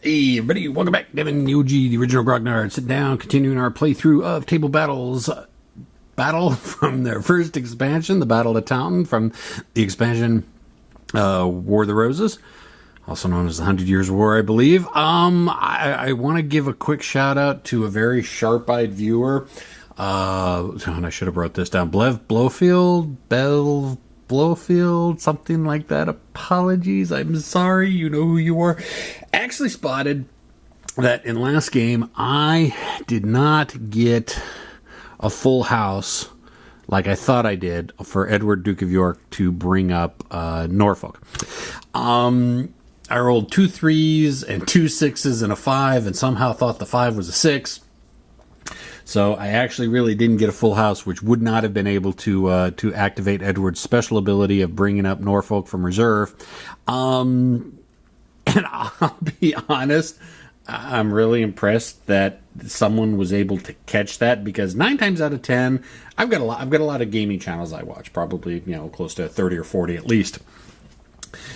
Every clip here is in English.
Hey everybody, welcome back. Devin, the OG, the original Grognard. Sit down, continuing our playthrough of Table Battles. Battle from their first expansion, the Battle of Townton, from the expansion War of the Roses, also known as the 100 Years' War, I believe. I want to give a quick shout out to a very sharp-eyed viewer. And I should have wrote this down. Blowfield, something like that. Apologies, I'm sorry, you know who you are. Actually spotted that in last game I did not get a full house like I thought I did for Edward, Duke of York to bring up Norfolk. I rolled 2 3s and 2 6s and a 5 and somehow thought the 5 was a 6. So I actually really didn't get a full house, which would not have been able to activate Edward's special ability of bringing up Norfolk from reserve. And I'll be honest, I'm really impressed that someone was able to catch that, because 9 times out of 10, I've got a lot of gaming channels I watch, probably close to 30 or 40 at least.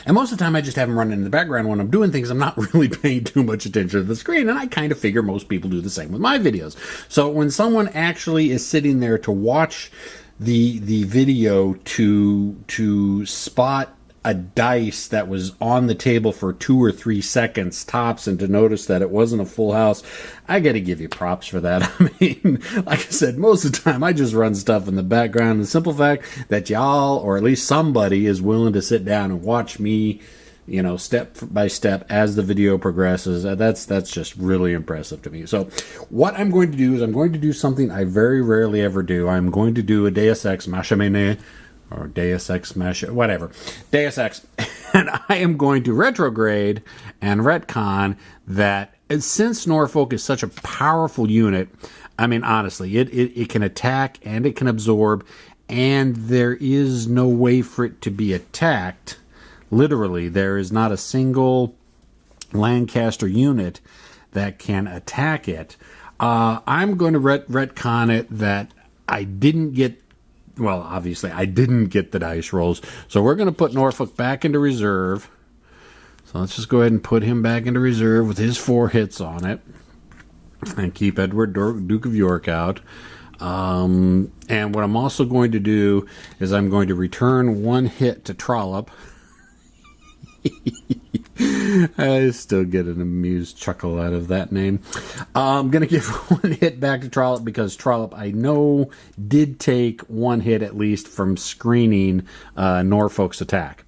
And most of the time I just have them running in the background when I'm doing things. I'm not really paying too much attention to the screen, and I kind of figure most people do the same with my videos. So when someone actually is sitting there to watch the video to spot a dice that was on the table for 2 or 3 seconds tops and to notice that it wasn't a full house, I gotta give you props for that. I mean, like I said, most of the time I just run stuff in the background. The simple fact that y'all, or at least somebody, is willing to sit down and watch me, step by step as the video progresses, that's just really impressive to me. So what I'm going to do is I'm going to do something I very rarely ever do. I'm going to do a Deus Ex Machina, or Deus Ex Machina, whatever. Deus Ex. And I am going to retrograde and retcon that since Norfolk is such a powerful unit, I mean, honestly, it can attack and it can absorb, and there is no way for it to be attacked. Literally, there is not a single Lancaster unit that can attack it. I'm going to retcon it that I didn't get. Well, obviously, I didn't get the dice rolls. So we're going to put Norfolk back into reserve. So let's just go ahead and put him back into reserve with his 4 hits on it. And keep Edward, Duke of York, out. And what I'm also going to do is I'm going to return 1 hit to Trollope. I still get an amused chuckle out of that name. I'm going to give 1 hit back to Trollope, because Trollope, I know, did take 1 hit at least from screening Norfolk's attack.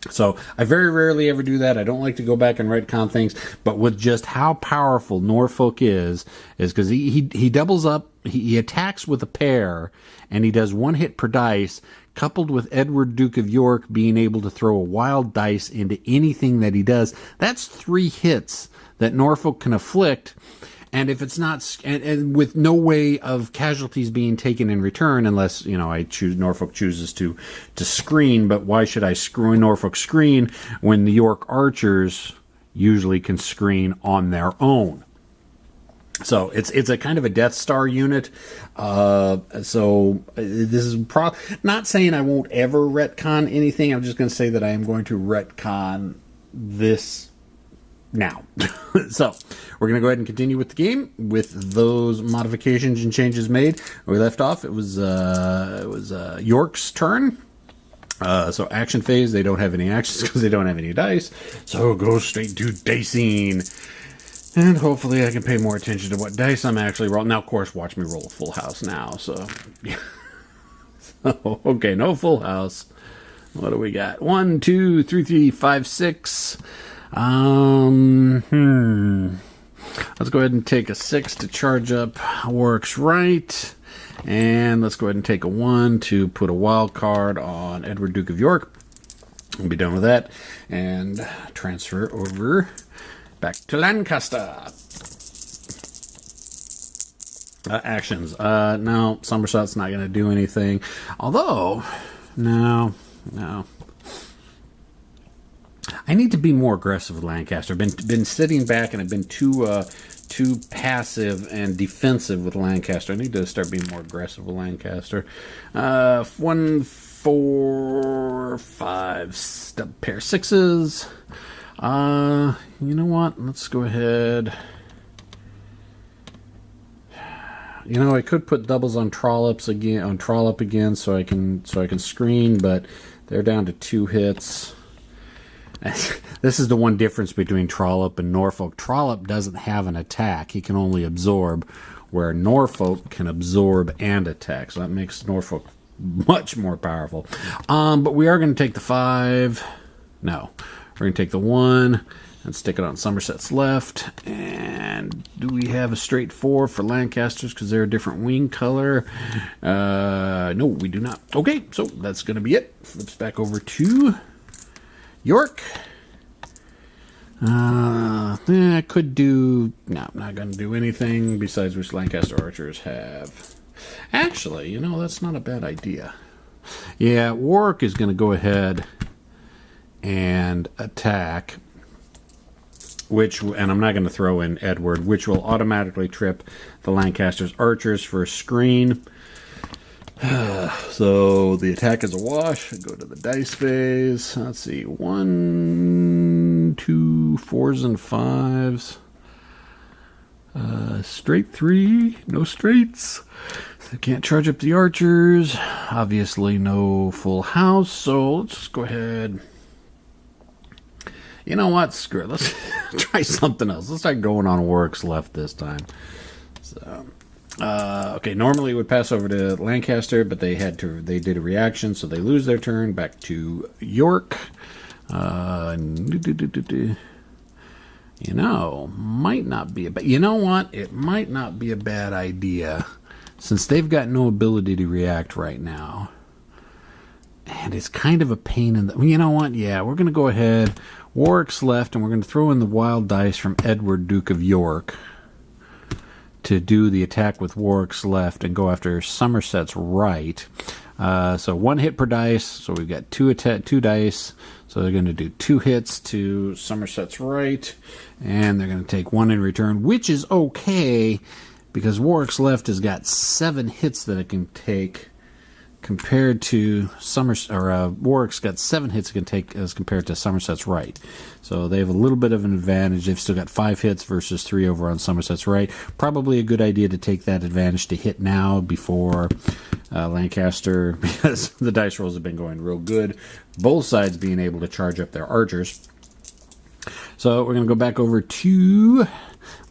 So I very rarely ever do that. I don't like to go back and retcon things, but with just how powerful Norfolk is because he doubles up, he attacks with a pair, and he does 1 hit per dice, coupled with Edward, Duke of York being able to throw a wild dice into anything that he does. That's 3 hits that Norfolk can afflict, and if it's not, and with no way of casualties being taken in return, unless Norfolk chooses to screen. But why should I Norfolk screen when the York archers usually can screen on their own? So it's a kind of a Death Star unit. So this is not saying I won't ever retcon anything. I'm just going to say that I am going to retcon this now. So we're going to go ahead and continue with the game with those modifications and changes made. Where we left off, it was York's turn. So action phase, they don't have any actions because they don't have any dice. So go straight to dicing. And hopefully I can pay more attention to what dice I'm actually rolling. Now, of course, watch me roll a full house now. So, yeah. So, okay, no full house. What do we got? 1, 2, 3, 5, 6. Let's go ahead and take a 6 to charge up Works Right. And let's go ahead and take a 1 to put a wild card on Edward, Duke of York. We'll be done with that. And transfer over back to Lancaster. Actions. No, Somerset's not going to do anything. Although, no. I need to be more aggressive with Lancaster. I've been sitting back and I've been too passive and defensive with Lancaster. I need to start being more aggressive with Lancaster. 1, 4, 5, step pair 6s. You know what? Let's go ahead. You know, I could put doubles on trollops again, trollop again, so I can screen, but they're down to 2 hits. This is the one difference between Trollop and Norfolk. Trollop doesn't have an attack; he can only absorb, where Norfolk can absorb and attack. So that makes Norfolk much more powerful. But we are going to take the 5. No, we're going to take the 1 and stick it on Somerset's left. And do we have a straight 4 for Lancasters because they're a different wing color? No, we do not. Okay, so that's going to be it. Flips back over to York. I could do... No, I'm not going to do anything besides which Lancaster archers have. Actually, you know, that's not a bad idea. Yeah, Warwick is going to go ahead and attack, and I'm not going to throw in Edward, which will automatically trip the Lancaster's archers for a screen. So the attack is a wash. I go to the dice phase. Let's see. 1, 2, 4s and 5s. Straight 3. No straights. So can't charge up the archers. Obviously no full house. So let's just go ahead. You know what? Screw it. Let's try something else. Let's start going on Warwick's left this time. So... okay, normally it would pass over to Lancaster, but they did a reaction, so they lose their turn. Back to York. You know, might not be you know what? It might not be a bad idea, since they've got no ability to react right now. And it's kind of a pain in the... You know what? Yeah, we're going to go ahead. Warwick's left, and we're going to throw in the wild dice from Edward, Duke of York, to do the attack with Warwick's left and go after Somerset's right. So 1 hit per dice. So we've got 2 dice. So they're going to do 2 hits to Somerset's right, and they're going to take 1 in return, which is okay because Warwick's left has got 7 hits that it can take, compared to Warwick's got 7 hits it can take as compared to Somerset's right. So they have a little bit of an advantage. They've still got 5 hits versus 3 over on Somerset's right. Probably a good idea to take that advantage to hit now before Lancaster, because the dice rolls have been going real good. Both sides being able to charge up their archers. So we're going to go back over to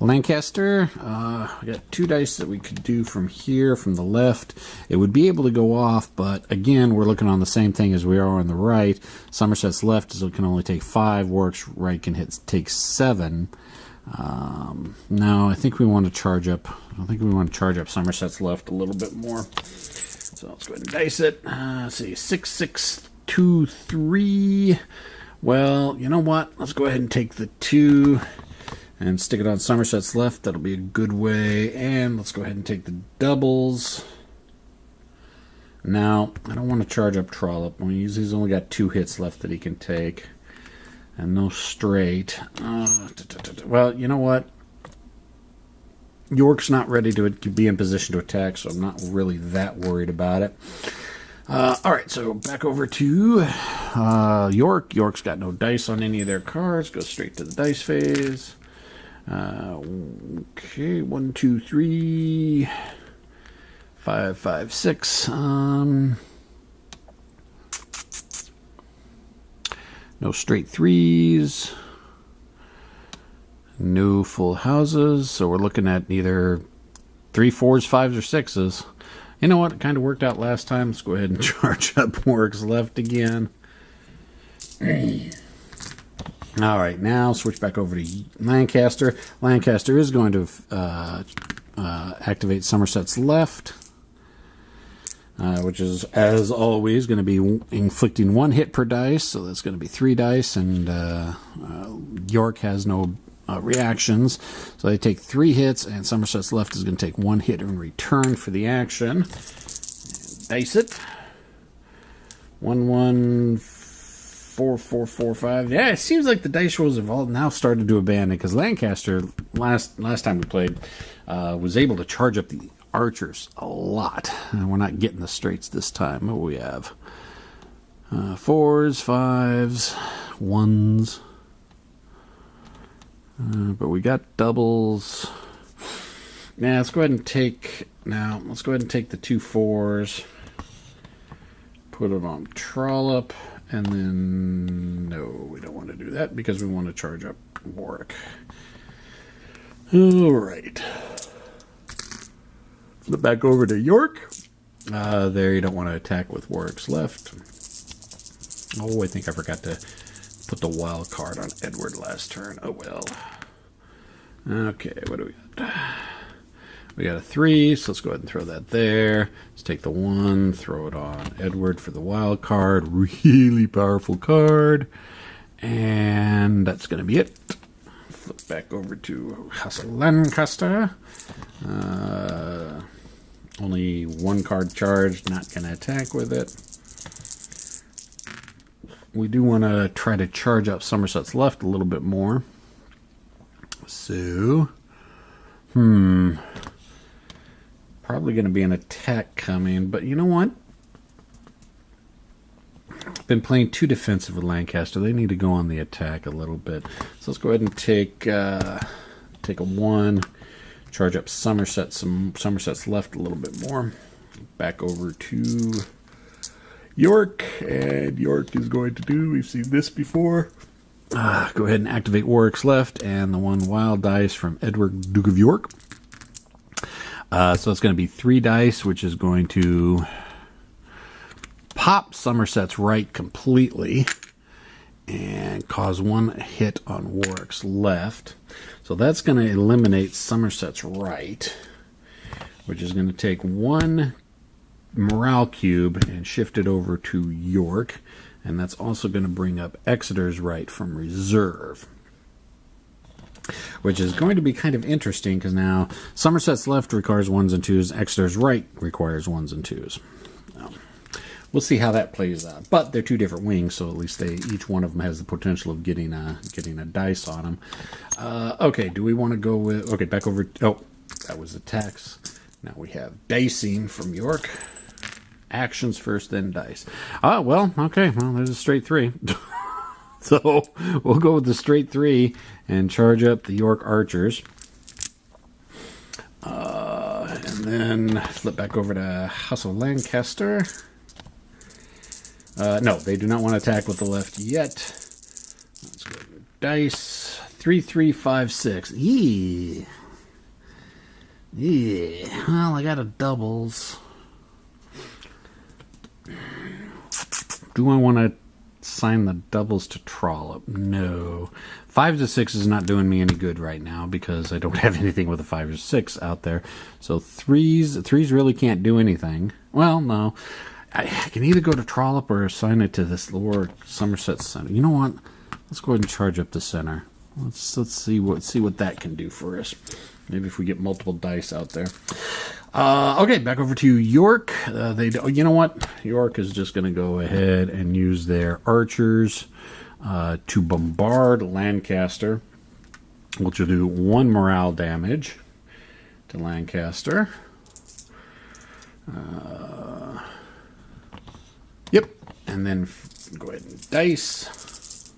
Lancaster. We got 2 dice that we could do from here, from the left. It would be able to go off, but again, we're looking on the same thing as we are on the right. Somerset's left can only take 5. Warwick's right can take 7. No, I think we want to charge up. I think we want to charge up Somerset's left a little bit more. So let's go ahead and dice it. Let's see, 6, 6, 2, 3. Well, you know what? Let's go ahead and take the 2 and stick it on Somerset's left. That'll be a good way. And let's go ahead and take the doubles. Now, I don't want to charge up Trollop. He's only got 2 hits left that he can take. And no straight. Well, you know what? York's not ready to be in position to attack, so I'm not really that worried about it. Alright, so back over to York. York's got no dice on any of their cards. Go straight to the dice phase. Okay, 1, 2, 3, 5, 5, 6. No straight 3s. No full houses. So we're looking at either 3, 4s, 5s, or 6s. You know what? It kind of worked out last time. Let's go ahead and charge up Warwick's left again. All right, now switch back over to Lancaster. Lancaster is going to activate Somerset's left, which is, as always, going to be inflicting 1 hit per dice. So that's going to be 3 dice, and York has no reactions. So they take 3 hits, and Somerset's left is going to take 1 hit in return for the action. And dice it. 1, 1, 4, 4, 4, 5. Yeah, it seems like the dice rolls have all now started to abandon, because Lancaster, last time we played, was able to charge up the archers a lot. And we're not getting the straights this time. What do we have? 4s, 5s, 1s. But we got doubles. Now let's go ahead and take the 2 4s, put it on Trollop, and then no, we don't want to do that because we want to charge up Warwick. All right, flip back over to York. There, you don't want to attack with Warwick's left. Oh, I think I forgot to put the wild card on Edward last turn. Oh well. Okay, what do we got? We got a 3, so let's go ahead and throw that there. Let's take the 1, throw it on Edward for the wild card. Really powerful card. And that's going to be it. Flip back over to House of Lancaster. Only 1 card charged, not going to attack with it. We do want to try to charge up Somerset's left a little bit more. So, probably going to be an attack coming, but you know what? I've been playing too defensive with Lancaster. They need to go on the attack a little bit. So let's go ahead and take a 1, charge up Somerset's left a little bit more. Back over to York, and York is going to do, we've seen this before. Go ahead and activate Warwick's left and the 1 wild dice from Edward, Duke of York. So it's going to be 3 dice, which is going to pop Somerset's right completely and cause 1 hit on Warwick's left. So that's going to eliminate Somerset's right, which is going to take 1 morale cube and shift it over to York. And that's also going to bring up Exeter's right from reserve, which is going to be kind of interesting because now Somerset's left requires 1s and 2s. Exeter's right requires 1s and 2s. We'll see how that plays out. But they're 2 different wings, so at least each one of them has the potential of getting a dice on them. Okay, do we want to go with... Okay, back over... Oh, that was attacks. Now we have dicing from York. Actions first, then dice. Well, okay. Well, there's a straight 3. So we'll go with the straight 3 and charge up the York archers. And then flip back over to House of Lancaster. No, they do not want to attack with the left yet. Let's go with dice. 3, 3, 5, 6. Yeah. Well, I got a doubles. Do I want to assign the doubles to Trollop? No. 5 to 6 is not doing me any good right now because I don't have anything with a 5 or 6 out there. So threes really can't do anything. Well, no. I can either go to Trollop or assign it to this lower Somerset center. You know what? Let's go ahead and charge up the center. Let's see what that can do for us. Maybe if we get multiple dice out there. Okay, back over to York. You know what? York is just going to go ahead and use their archers to bombard Lancaster, which will do 1 morale damage to Lancaster. Yep, and then go ahead and dice.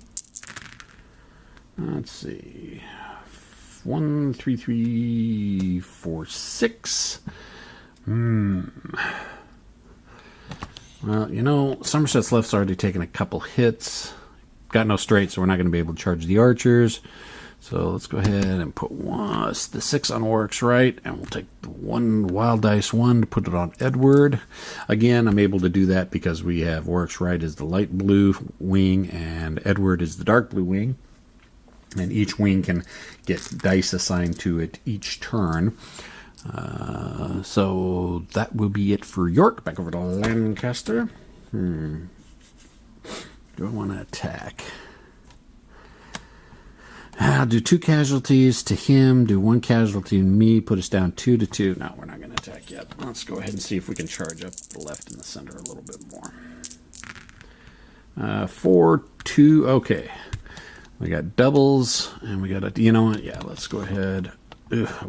Let's see. 1, 3, 3, 4, 6. Well, you know, Somerset's left's already taken a couple hits. Got no straight, so we're not going to be able to charge the archers. So let's go ahead and put the 6 on Warwick's right, and we'll take the 1 wild dice 1 to put it on Edward. Again, I'm able to do that because we have Warwick's right is the light blue wing, and Edward is the dark blue wing. And each wing can get dice assigned to it each turn. So that will be it for York. Back over to Lancaster. Do I want to attack? I'll do 2 casualties to him, do 1 casualty to me, put us down 2 to 2. No, we're not going to attack yet. Let's go ahead and see if we can charge up the left and the center a little bit more. 4, 2, okay. We got doubles, and we got a, you know what? Yeah, let's go ahead. Ugh, I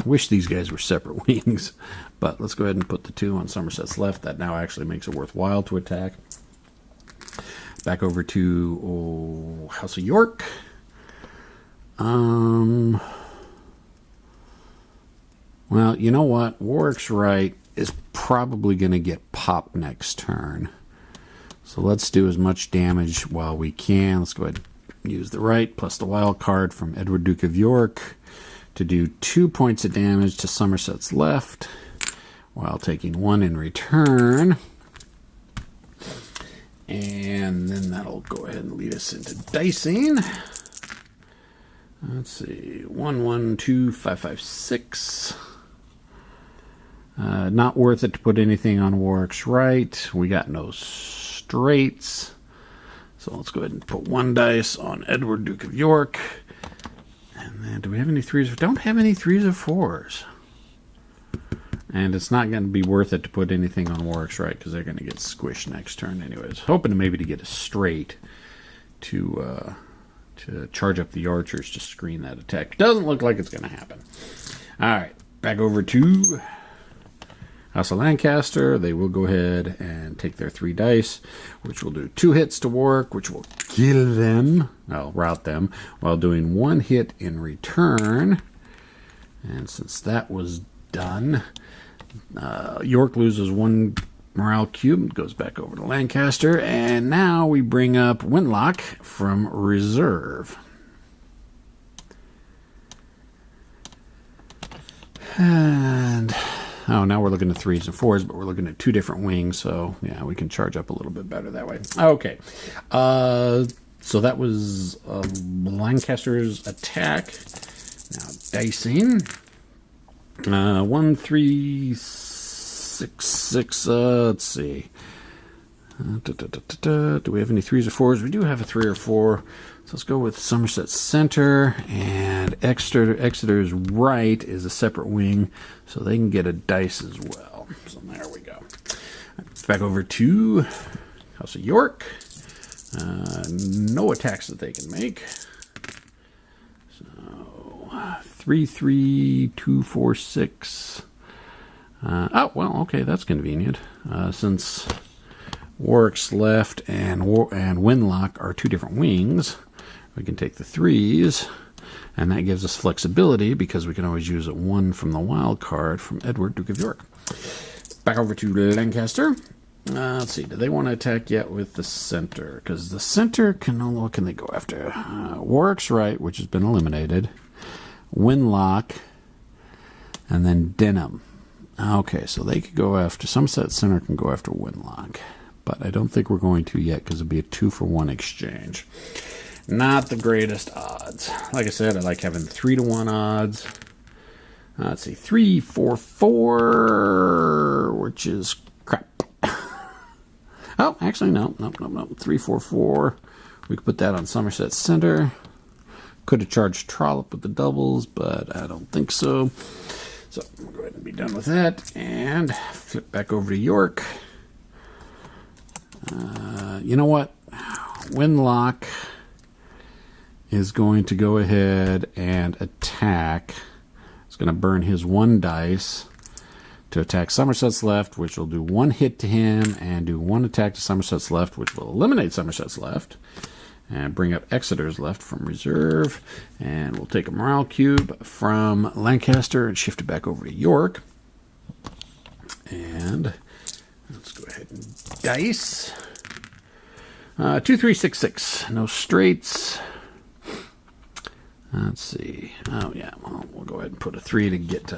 wish these guys were separate wings, but let's go ahead and put the 2 on Somerset's left. That now actually makes it worthwhile to attack. Back over to House of York. Well, you know what? Warwick's Right is probably going to get popped next turn. So let's do as much damage while we can. Let's go ahead and use the right plus the wild card from Edward, Duke of York to do 2 points of damage to Somerset's left while taking 1 in return. And then that'll go ahead and lead us into dicing. Let's see. 1, 1, 2, 5, 5, 6. Not worth it to put anything on Warwick's Right. We got no straights. So let's go ahead and put 1 dice on Edward, Duke of York. And then do we have any 3s? We don't have any 3s or 4s. And it's not going to be worth it to put anything on Warwick's Right because they're going to get squished next turn anyways. Hoping maybe to get a straight to charge up the archers to screen that attack. Doesn't look like it's going to happen. All right, back over to House of Lancaster. They will go ahead and take their 3 dice, which will do 2 hits to Warwick, which will kill them. I'll rout them while doing 1 hit in return. And since that was done, York loses 1 morale cube, goes back over to Lancaster, and now we bring up Winlock from reserve. And now we're looking at 3s and 4s, but we're looking at 2 different wings, so yeah, we can charge up a little bit better that way. Okay, so that was Lancaster's attack. Now dicing. 1, 3, 6, 6. Let's see. Do we have any 3s or 4s? We do have a 3 or 4. So let's go with Somerset Center, and Exeter's Right is a separate wing, so they can get a dice as well. So there we go. Back over to House of York. No attacks that they can make. 3, 3, 2, 4, 6. Oh, well, okay, that's convenient. Since Warwick's left and Winlock are 2 different wings, we can take the 3s, and that gives us flexibility because we can always use a 1 from the wild card from Edward, Duke of York. Back over to Lancaster. Let's see, do they want to attack yet with the center? Because the center what can they go after? Warwick's Right, which has been eliminated. Winlock, and then Denham. Okay, so they could go after Somerset Center can go after Winlock, but I don't think we're going to yet because it'd be a 2-for-1 exchange. Not the greatest odds. Like I said, I like having 3-to-1 odds. Let's see, 3, 4, 4, which is crap. Oh, actually, no. 3, 4, 4. We could put that on Somerset Center. Could have charged Trollope with the doubles, but I don't think so. So we'll go ahead and be done with that. And flip back over to York. You know what? Winlock is going to go ahead and attack. It's going to burn his 1 dice to attack Somerset's left, which will do 1 hit to him, and do 1 attack to Somerset's left, which will eliminate Somerset's left. And bring up Exeter's left from reserve. And we'll take a morale cube from Lancaster and shift it back over to York. And let's go ahead and dice. 2, 3, 6, 6. No straights. Let's see. Oh, yeah. Well, we'll go ahead and put a 3 to get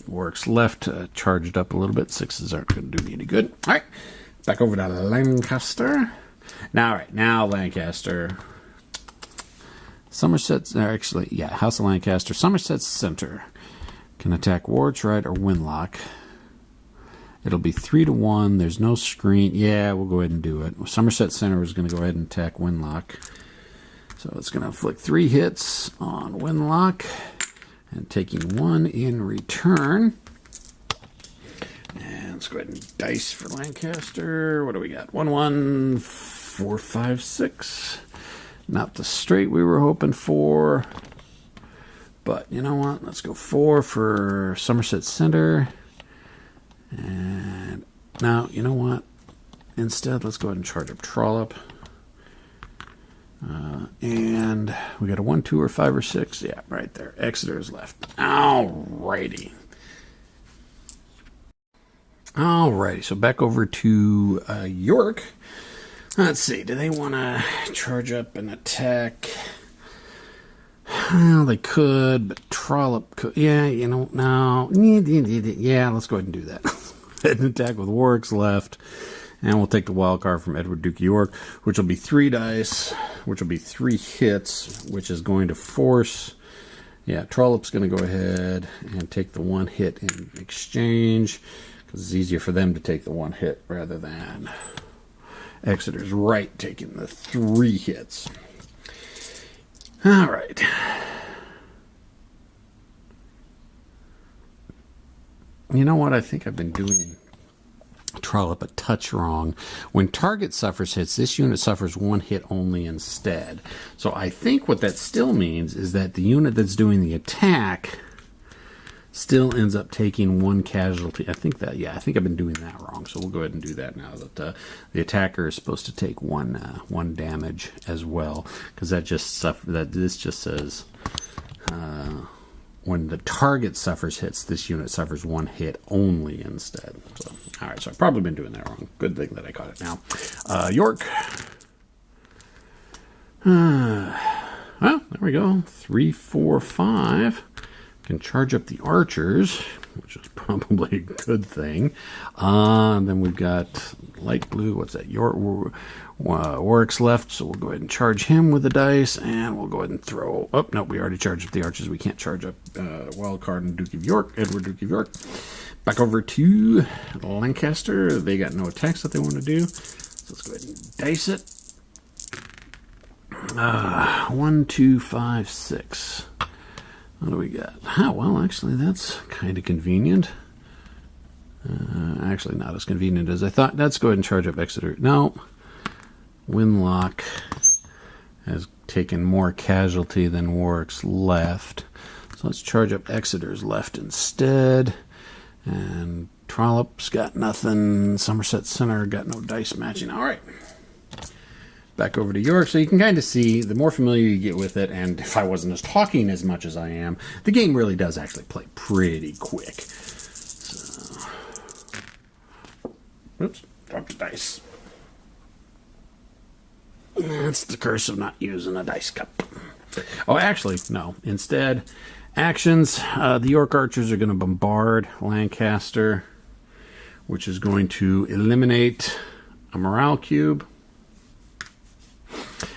Warwick's left charged up a little bit. 6s aren't going to do me any good. All right. Back over to Lancaster. Now Lancaster. Somerset's, House of Lancaster. Somerset Center can attack Warwick's Right or Winlock. It'll be 3-to-1. There's no screen. Yeah, we'll go ahead and do it. Somerset Center is going to go ahead and attack Winlock. So it's going to inflict 3 hits on Winlock and taking 1 in return. And let's go ahead and dice for Lancaster. What do we got? 1, 1, 4, 5, 6. Not the straight we were hoping for. But you know what? Let's go 4 for Somerset Center. And now, you know what? Instead, let's go ahead and charge up Trollope. And we got a 1, 2, or 5, or 6. Yeah, right there. Exeter's left. Alrighty. Alrighty, so back over to York. Let's see, do they want to charge up and attack? Well, they could, but Trollope could. Yeah, you know, no. Yeah, let's go ahead and do that. Head and attack with Warwick's left. And we'll take the wild card from Edward, Duke of York, which will be 3 dice, which will be 3 hits, which is going to force... Yeah, Trollope's going to go ahead and take the 1 hit in exchange, because it's easier for them to take the 1 hit rather than Exeter's right taking the 3 hits. All right. You know what? I think I've been doing Trollope a touch wrong. When target suffers hits, this unit suffers 1 hit only instead. So I think what that still means is that the unit that's doing the attack still ends up taking 1 casualty. I think I've been doing that wrong. So we'll go ahead and do that now. That the attacker is supposed to take 1 damage as well, because this just says when the target suffers hits, this unit suffers 1 hit only instead. So, all right, so I've probably been doing that wrong. Good thing that I caught it now. York. Well, there we go. 3, 4, 5. Can charge up the archers, which is probably a good thing. Then we've got light blue. What's that? Warwick's left, so we'll go ahead and charge him with the dice, and we'll go ahead and throw... Oh, no, we already charged up the archers. We can't charge up wild card and Duke of York, Edward, Duke of York. Back over to Lancaster. They got no attacks that they want to do, so let's go ahead and dice it. 1, 2, 5, 6. What do we got? Well, actually, that's kind of convenient. Actually, not as convenient as I thought. Let's go ahead and charge up Exeter. No. Winlock has taken more casualty than Warwick's left. So let's charge up Exeter's left instead. And Trollope's got nothing. Somerset Center got no dice matching. All right. Back over to York. So you can kind of see, the more familiar you get with it, and if I wasn't as talking as much as I am, the game really does actually play pretty quick. So, oops, dropped the dice. That's the curse of not using a dice cup. Oh, actually, no. Instead, actions, the York archers are going to bombard Lancaster, which is going to eliminate a morale cube.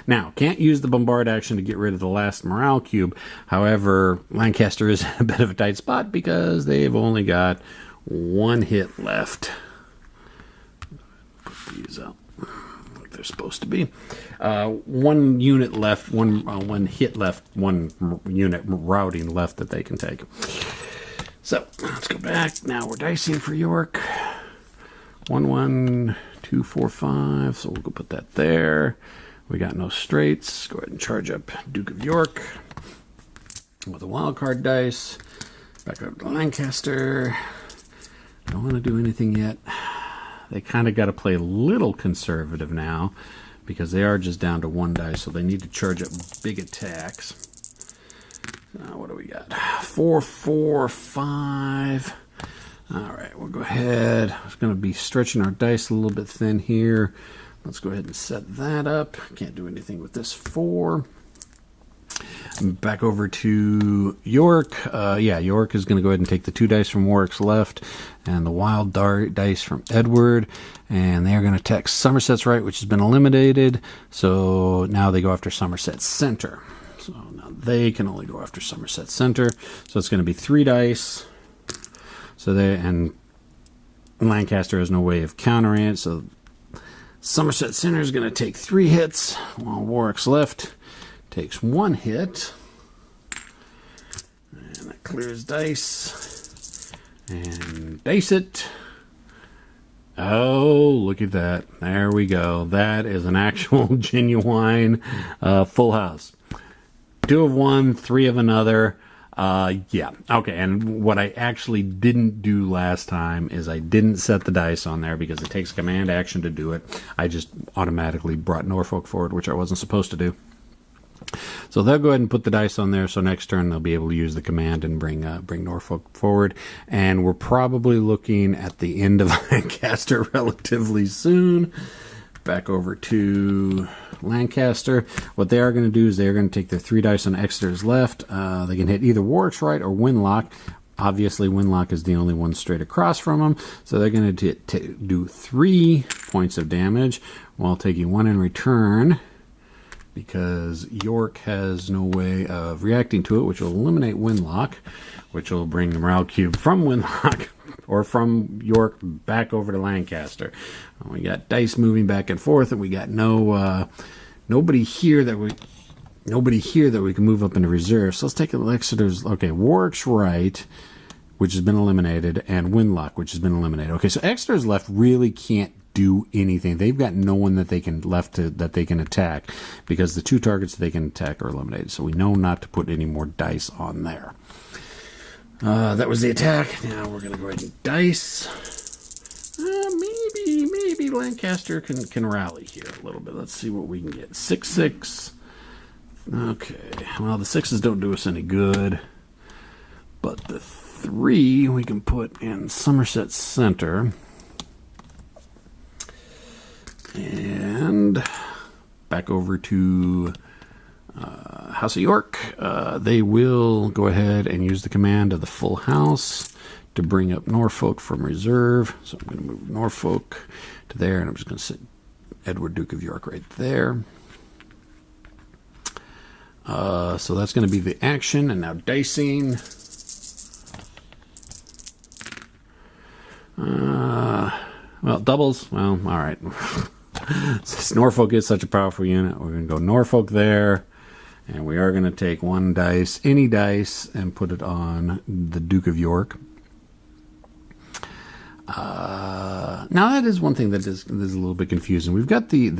Now, can't use the bombard action to get rid of the last morale cube. However, Lancaster is in a bit of a tight spot because they've only got 1 hit left. Put these up like they're supposed to be. 1 unit left, 1 hit left, 1 unit routing left that they can take. So, let's go back. Now we're dicing for York. 1, 1, 2, 4, 5. So we'll go put that there. We got no straights. Go ahead and charge up Duke of York with a wild card dice. Back up to Lancaster. Don't want to do anything yet. They kind of got to play a little conservative now because they are just down to 1 dice, so they need to charge up big attacks. What do we got? 4, 4, 5. All right, we'll go ahead. It's going to be stretching our dice a little bit thin here. Let's go ahead and set that up. Can't do anything with this 4. Back over to York. York is going to go ahead and take the 2 dice from Warwick's left and the wild dice from Edward. And they are going to attack Somerset's right, which has been eliminated. So now they go after Somerset Center. So now they can only go after Somerset Center. So it's going to be 3 dice. And Lancaster has no way of countering it. So Somerset Center is going to take 3 hits, while Warwick's left takes 1 hit. And that clears dice. And dice it. Oh, look at that. There we go. That is an actual genuine full house. 2 of one, 3 of another. Yeah. Okay, and what I actually didn't do last time is I didn't set the dice on there because it takes command action to do it. I just automatically brought Norfolk forward, which I wasn't supposed to do. So they'll go ahead and put the dice on there. So next turn they'll be able to use the command and bring Norfolk forward. And we're probably looking at the end of Lancaster relatively soon. Back over to Lancaster. What they are going to do is they are going to take their 3 dice on Exeter's left. They can hit either Warwick's right or Winlock. Obviously, Winlock is the only one straight across from them. So they're going to do 3 points of damage while taking 1 in return, because York has no way of reacting to it, which will eliminate Winlock, which will bring the morale cube from Winlock or from York back over to Lancaster. We got dice moving back and forth, and we got nobody here that we can move up into reserve. So let's take Exeter's. Okay, Warwick's right, which has been eliminated, and Winlock, which has been eliminated. Okay, so Exeter's left really can't do anything. They've got no one that they can that they can attack, because the 2 targets that they can attack are eliminated. So we know not to put any more dice on there. That was the attack. Now we're going to go ahead and dice. Maybe Lancaster can rally here a little bit. Let's see what we can get. 6-6. Okay. Well, the 6s don't do us any good, but the 3 we can put in Somerset Center. And back over to House of York. They will go ahead and use the command of the full house to bring up Norfolk from reserve. So I'm going to move Norfolk to there, and I'm just going to sit Edward, Duke of York, right there. So that's going to be the action. And now dicing. Well, doubles. Well, all right. Since Norfolk is such a powerful unit, we're going to go Norfolk there. And we are going to take 1 dice, any dice, and put it on the Duke of York. Now that is one thing that is a little bit confusing. We've got the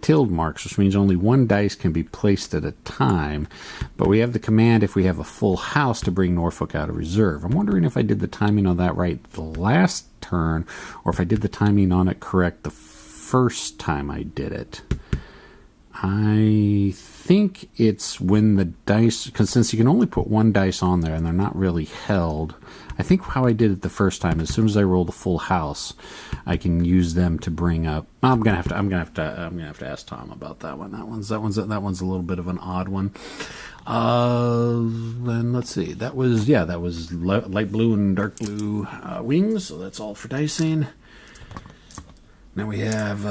tilde marks, which means only 1 dice can be placed at a time. But we have the command, if we have a full house, to bring Norfolk out of reserve. I'm wondering if I did the timing on that right the last turn, or if I did the timing on it correct the first time I did it. I think it's when the dice, because since you can only put 1 dice on there and they're not really held, I think how I did it the first time, as soon as I roll the full house, I can use them to bring up. I'm gonna have to ask Tom about that one. That one's a little bit of an odd one. And let's see. That was light blue and dark blue wings. So that's all for dicing. Now we have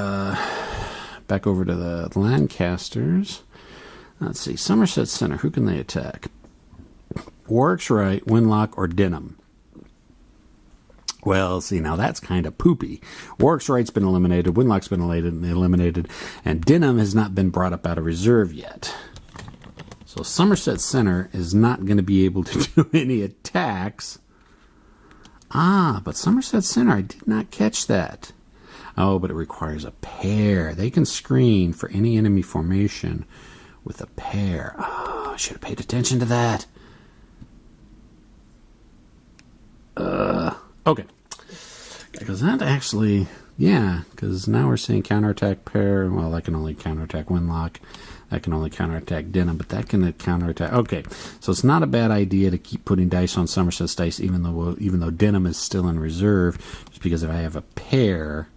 back over to the Lancasters. Let's see. Somerset Center. Who can they attack? Warwick's right, Winlock, or Denham. Well, see, now that's kind of poopy. Warwick's right's been eliminated, Winlock's been eliminated, and Denham has not been brought up out of reserve yet. So Somerset Center is not going to be able to do any attacks. But Somerset Center, I did not catch that. Oh, but it requires a pair. They can screen for any enemy formation with a pair. Oh, I should have paid attention to that. Okay. Because that actually, yeah, because now we're seeing counterattack pair. Well, that can only counterattack Winlock. That can only counterattack Denham, but that can counterattack. Okay, so it's not a bad idea to keep putting dice on Somerset's dice, even though Denham is still in reserve, just because if I have a pair,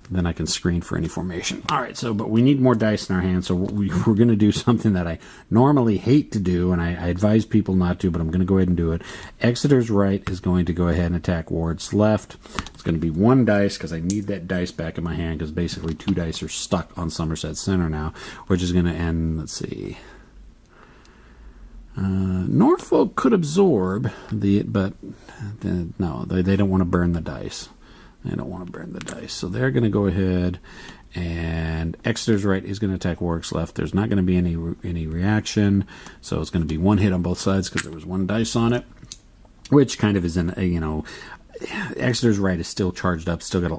then I can screen for any formation. All right, but we need more dice in our hands, so we're going to do something that I normally hate to do, and I advise people not to, but I'm going to go ahead and do it. Exeter's right is going to go ahead and attack Ward's left. It's going to be 1 dice, because I need that dice back in my hand, because basically 2 dice are stuck on Somerset Center now, which is going to end, let's see. Norfolk could absorb but no, they don't want to burn the dice. They don't want to burn the dice. So they're going to go ahead, and Exeter's right is going to attack Warwick's left. There's not going to be any reaction. So it's going to be 1 hit on both sides because there was 1 dice on it, which kind of is Exeter's right is still charged up, still got a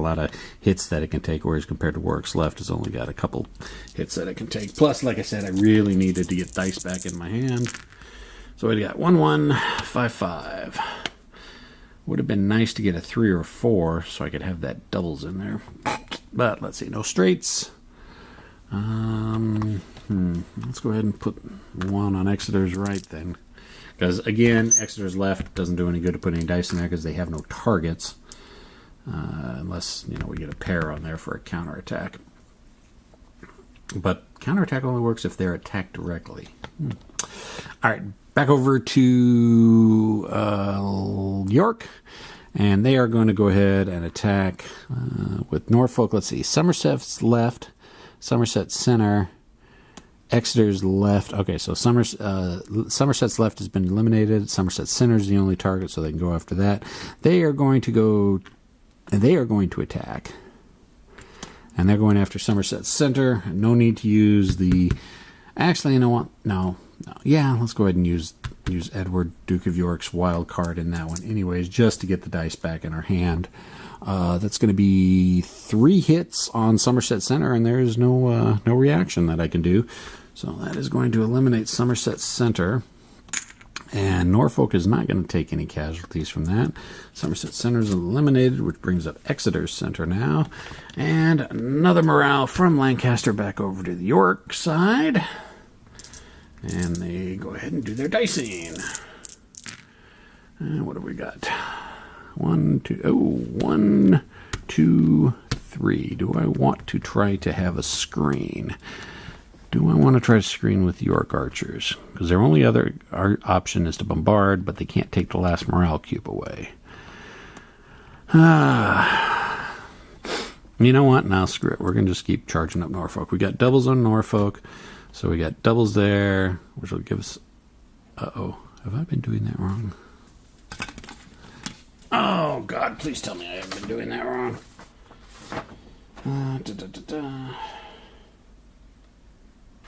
lot of hits that it can take, whereas compared to Warwick's left, it's only got a couple hits that it can take. Plus, like I said, I really needed to get dice back in my hand. So we got 1-1, 5-5. Would have been nice to get a 3 or 4 so I could have that doubles in there. But let's see, no straights. Let's go ahead and put 1 on Exeter's right then. Because, again, Exeter's left doesn't do any good to put any dice in there because they have no targets. Unless, we get a pair on there for a counterattack. But counterattack only works if they're attacked directly. All right, back over to York. And they are going to go ahead and attack with Norfolk. Let's see, Somerset's left, Somerset center, Exeter's left. Okay, so Somerset's left has been eliminated. Somerset center is the only target, so they can go after that. They are going to go, and they are going to attack. And they're going after Somerset center. No need to use the... Actually, you know what? No. Yeah, let's go ahead and use Edward, Duke of York's wild card in that one. Anyways, just to get the dice back in our hand. That's going to be 3 hits on Somerset center, and there's no reaction that I can do. So that is going to eliminate Somerset center. And Norfolk is not going to take any casualties from that. Somerset center is eliminated, which brings up Exeter center now. And another morale from Lancaster back over to the York side. And they go ahead and do their dicing. And what do we got? 1, 2, 3. Do I want to try to have a screen? Do I want to try to screen with York archers? Because their only other option is to bombard, but they can't take the last morale cube away. You know what? Now screw it. We're going to just keep charging up Norfolk. We got doubles on Norfolk. So we got doubles there, which will give us... Uh-oh. Have I been doing that wrong? Oh, God, please tell me I haven't been doing that wrong.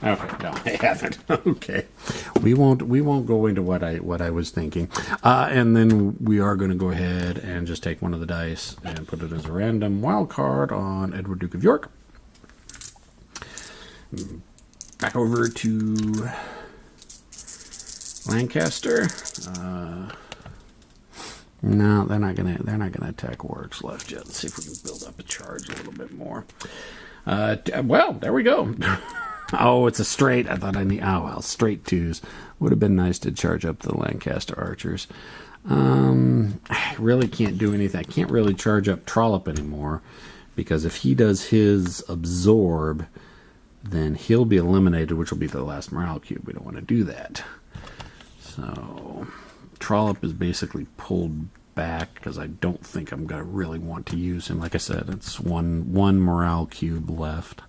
Okay, no, I haven't. Okay. We won't go into what I was thinking. And then we are going to go ahead and just take one of the dice and put it as a random wild card on Edward, Duke of York. Back over to Lancaster. No, they're not gonna attack Warwick's left yet. Let's see if we can build up a charge a little bit more. Well, there we go. Oh, it's a straight. I thought I need. Oh well, straight 2s would have been nice to charge up the Lancaster archers. I really can't do anything. I can't really charge up Trollope anymore because if he does his absorb, then he'll be eliminated, which will be the last morale cube. We don't want to do that. So Trollope is basically pulled back because I don't think I'm going to really want to use him. Like I said, it's one morale cube left.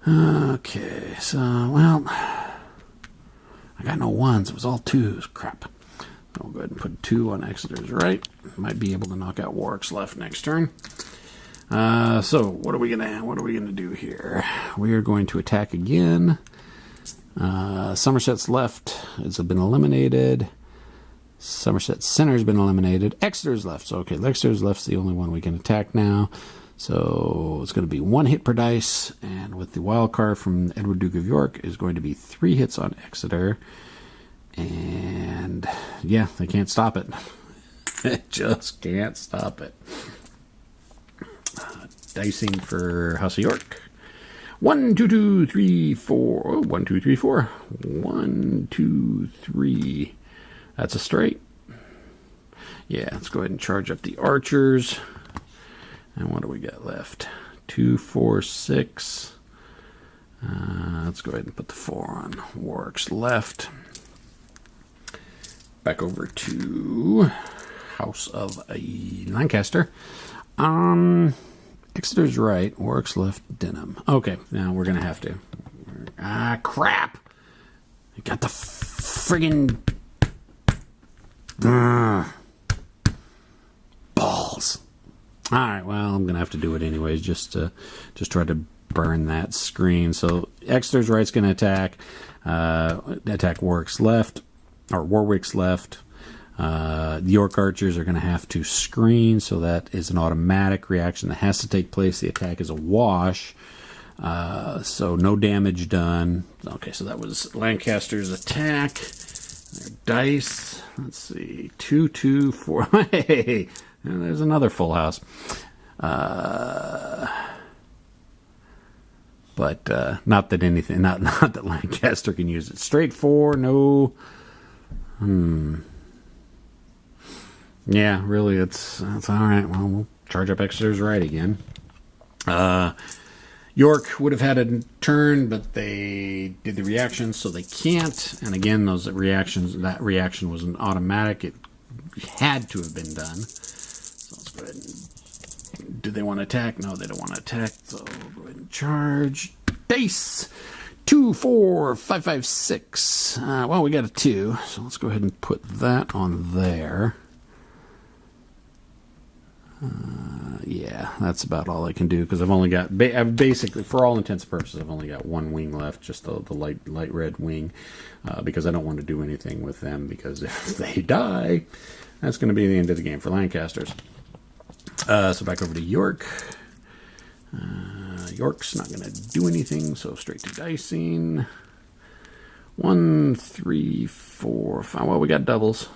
Okay, so, well, I got no 1s. It was all 2s. Crap. I'll go ahead and put 2 on Exeter's right. Might be able to knock out Warwick's left next turn. So what are we gonna do here? We are going to attack again. Somerset's left has been eliminated. Somerset center has been eliminated. Exeter's left. So okay, Exeter's left's the only one we can attack now. So it's going to be 1 hit per dice, and with the wild card from Edward, Duke of York is going to be 3 hits on Exeter. And yeah, they can't stop it. They just can't stop it. Dicing for House of York. 1, 2, 2, 3, 4. Oh, 1, 2, 3, 4. 1, 2, 3. That's a straight. Yeah, let's go ahead and charge up the archers. And what do we got left? 2, 4, 6. Let's go ahead and put the 4 on Warwick's left. Back over to House of Lancaster. Exeter's right, Warwick's left, Denham. Okay, now we're going to have to. Ah, crap! I got the friggin' balls. Alright, well, I'm going to have to do it anyways, just try to burn that screen. So, Exeter's right's going to attack Warwick's left, or Warwick's left. The York archers are going to have to screen, so that is an automatic reaction that has to take place. The attack is a wash, so no damage done. Okay, so that was Lancaster's attack. Their dice, let's see, 2, 2, 4. Hey, there's another full house. But not that anything, not that Lancaster can use it. Straight 4, no. Yeah, really, it's all right. Well, we'll charge up Exeter's right again. York would have had a turn, but they did the reaction, so they can't. And again, that reaction was an automatic. It had to have been done. So let's go ahead and... Do they want to attack? No, they don't want to attack. So we'll go ahead and charge. Dice! 2, 4, 5, 5, 6. Well, we got a 2, so let's go ahead and put that on there. Yeah, that's about all I can do, because I've only got, basically, for all intents and purposes, I've only got one wing left, just the light red wing, because I don't want to do anything with them, because if they die, that's going to be the end of the game for Lancasters. So back over to York. York's not going to do anything, so straight to dicing. 1, 3, 4, 5. Well, we got doubles,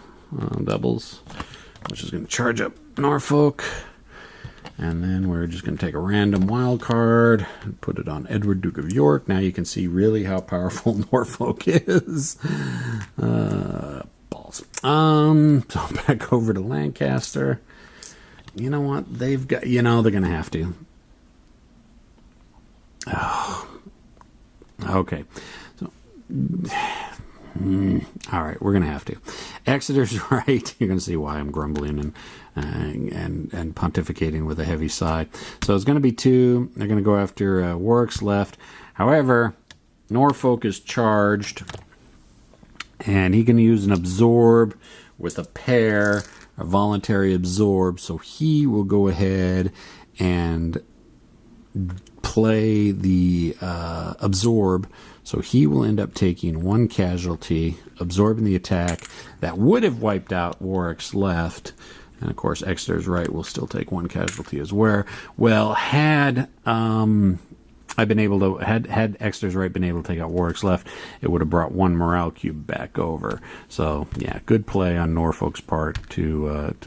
which is going to charge up Norfolk. And then we're just going to take a random wild card and put it on Edward, Duke of York. Now you can see really how powerful Norfolk is. Balls. So back over to Lancaster. You know what? They've got, they're going to have to. Oh. Okay. So, all right, we're going to have to. Exeter's right. You're going to see why I'm grumbling and pontificating with a heavy sigh. So it's going to be 2. They're going to go after Warwick's left. However, Norfolk is charged, and he can use an absorb with a pair, a voluntary absorb. So he will go ahead and play the absorb. So he will end up taking 1 casualty, absorbing the attack that would have wiped out Warwick's left. And of course, Exeter's right will still take 1 casualty as well. Had Exeter's right been able to take out Warwick's left, it would have brought 1 morale cube back over. So yeah, good play on Norfolk's part to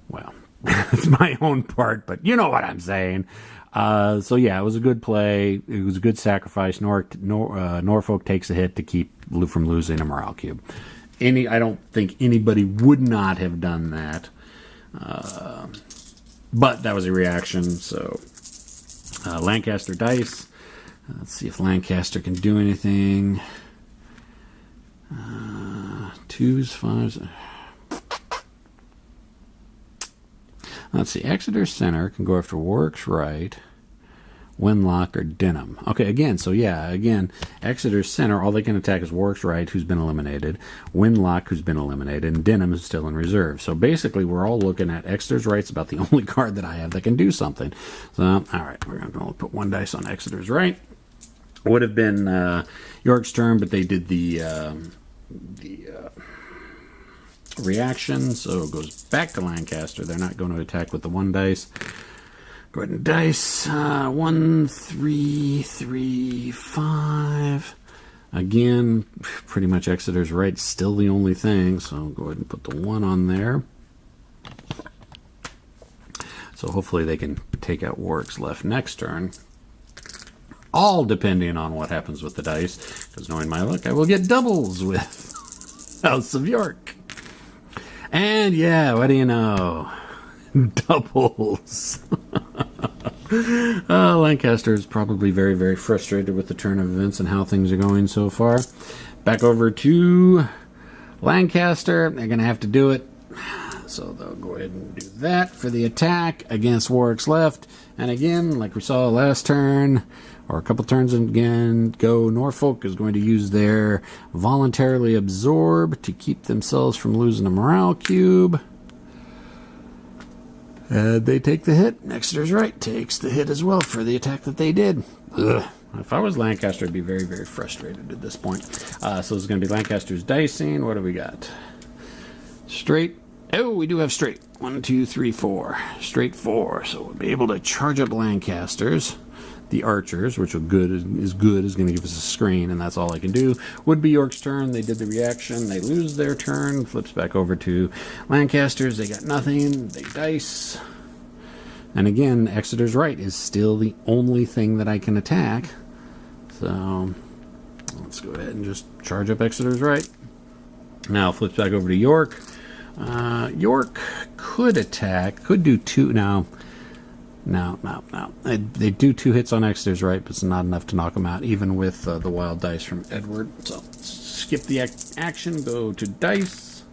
well, it's my own part, but you know what I'm saying. So yeah, it was a good play. It was a good sacrifice. Norfolk takes a hit to keep from losing a morale cube. I don't think anybody would not have done that. But that was a reaction. So Lancaster dice. Let's see if Lancaster can do anything. 2s, 5s. Let's see. Exeter Center can go after Warwick's right, Wenlock, or Denham. Okay, again, Exeter Center, all they can attack is Warwick's right, who's been eliminated, Wenlock, who's been eliminated, and Denham is still in reserve. So basically, we're all looking at Exeter's right's about the only card that I have that can do something. So, all right, we're going to put 1 dice on Exeter's right. Would have been York's turn, but they did the reaction, so it goes back to Lancaster. They're not going to attack with the 1 dice. Go ahead and dice. 1, 3, 3, 5. Again, pretty much Exeter's right, still the only thing, so go ahead and put the 1 on there. So hopefully they can take out Warwick's left next turn. All depending on what happens with the dice, because knowing my luck, I will get doubles with House of York. And yeah, what do you know? Doubles. Lancaster is probably very, very frustrated with the turn of events and how things are going so far. Back over to Lancaster. They're going to have to do it. So they'll go ahead and do that for the attack against Warwick's left. And again, like we saw last turn, or a couple turns ago, Norfolk is going to use their voluntarily absorb to keep themselves from losing a morale cube. They take the hit. Exeter's right takes the hit as well for the attack that they did. Ugh. If I was Lancaster, I'd be very, very frustrated at this point. So it's going to be Lancaster's dicing. What do we got? Straight. Oh, we do have straight. 1, 2, 3, 4. Straight 4. So we'll be able to charge up Lancasters. The archers, which is going to give us a screen, and that's all I can do. Would be York's turn. They did the reaction. They lose their turn. Flips back over to Lancasters. They got nothing. They dice. And again, Exeter's Right is still the only thing that I can attack. So let's go ahead and just charge up Exeter's Right. Now flips back over to York. York could attack, could do two. No. They do 2 hits on Exeter's Right, but it's not enough to knock them out, even with the wild dice from Edward. So skip the action, go to dice.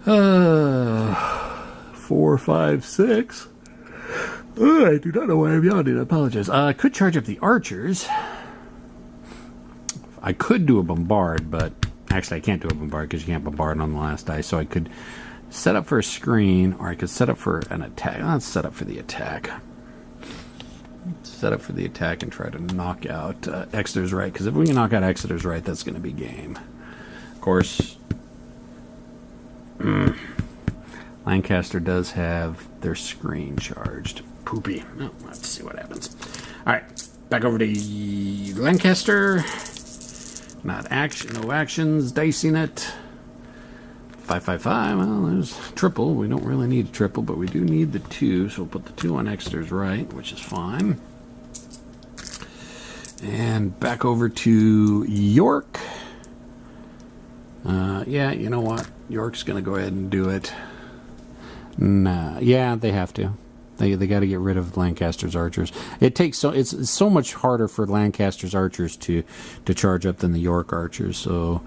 4, 5, 6. I do not know why I'm yawning. I apologize. I could charge up the archers. I could do a bombard, but actually I can't do a bombard because you can't bombard on the last dice. So I could set up for a screen, or I could set up for an attack. Let's set up for the attack. Set up for the attack and try to knock out Exeter's Right, because if we can knock out Exeter's Right, that's going to be game. Of course, Lancaster does have their screen charged. Poopy. Oh, let's see what happens. All right, back over to Lancaster. Not action, no actions, dicing it. 5, 5, 5. Well, there's triple. We don't really need a triple, but we do need the 2, so we'll put the 2 on Exeter's Right, which is fine. And back over to York. Yeah, you know what? York's going to go ahead and do it. Nah, yeah, they have to. They got to get rid of Lancaster's archers. It's so much harder for Lancaster's archers to charge up than the York archers. So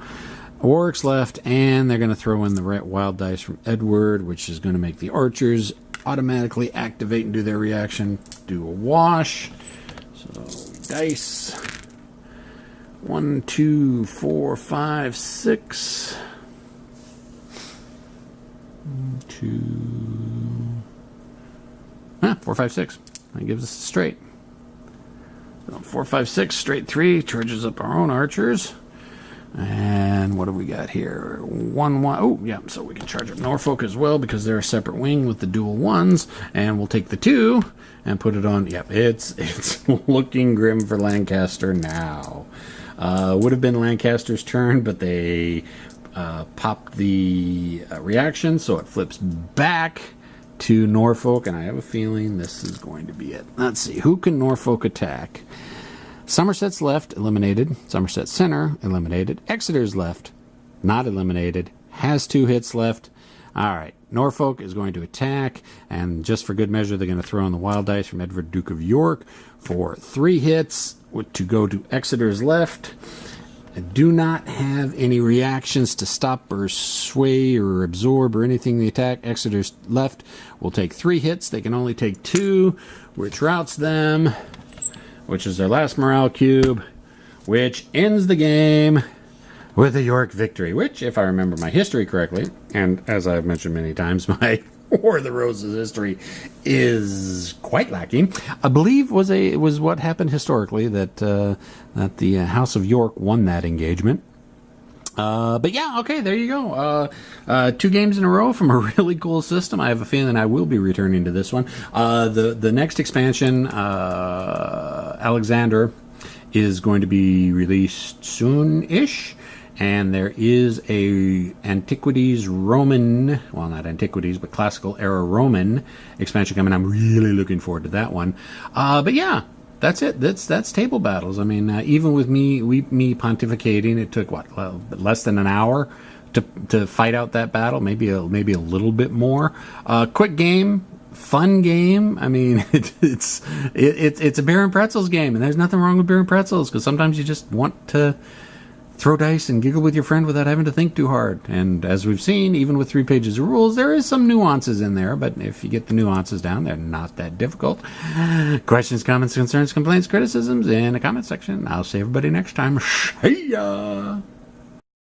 Warwick's left, and they're going to throw in the wild dice from Edward, which is going to make the archers automatically activate and do their reaction. Do a wash. So dice. 1, 2, 4, 5, 6. 2. 4, 5, 6. That gives us a straight. So 4, 5, 6, straight 3. Charges up our own archers. And what do we got here? 1, 1. Oh, yeah. So we can charge up Norfolk as well because they're a separate wing with the dual 1s. And we'll take the 2 and put it on. Yep, it's looking grim for Lancaster now. Would have been Lancaster's turn, but they popped the reaction, so it flips back to Norfolk, and I have a feeling this is going to be it. Let's see. Who can Norfolk attack? Somerset's left, eliminated. Somerset center, eliminated. Exeter's left, not eliminated. Has 2 hits left. All right. Norfolk is going to attack, and just for good measure, they're going to throw in the wild dice from Edward, Duke of York for 3 hits to go to Exeter's left. I do not have any reactions to stop or sway or absorb or anything the attack. Exeter's left will take 3 hits. They can only take 2, which routes them, which is their last morale cube, which ends the game with a York victory, which, if I remember my history correctly, and as I've mentioned many times, my War of the Roses history is quite lacking. I believe was what happened historically that the House of York won that engagement. But yeah, okay, there you go. 2 games in a row from a really cool system. I have a feeling I will be returning to this one. The next expansion, Alexander, is going to be released soon-ish. And there is a Antiquities Roman, well, not Antiquities, but Classical Era Roman expansion coming. I'm really looking forward to that one. But yeah, that's it. That's Table Battles. I mean, even with me pontificating, it took less than an hour to fight out that battle. Maybe a little bit more. Quick game. Fun game. I mean, it's a beer and pretzels game, and there's nothing wrong with beer and pretzels because sometimes you just want to throw dice and giggle with your friend without having to think too hard. And as we've seen, even with 3 pages of rules, there is some nuances in there, but if you get the nuances down, they're not that difficult. Questions, comments, concerns, complaints, criticisms in the comment section. I'll see everybody next time. See ya!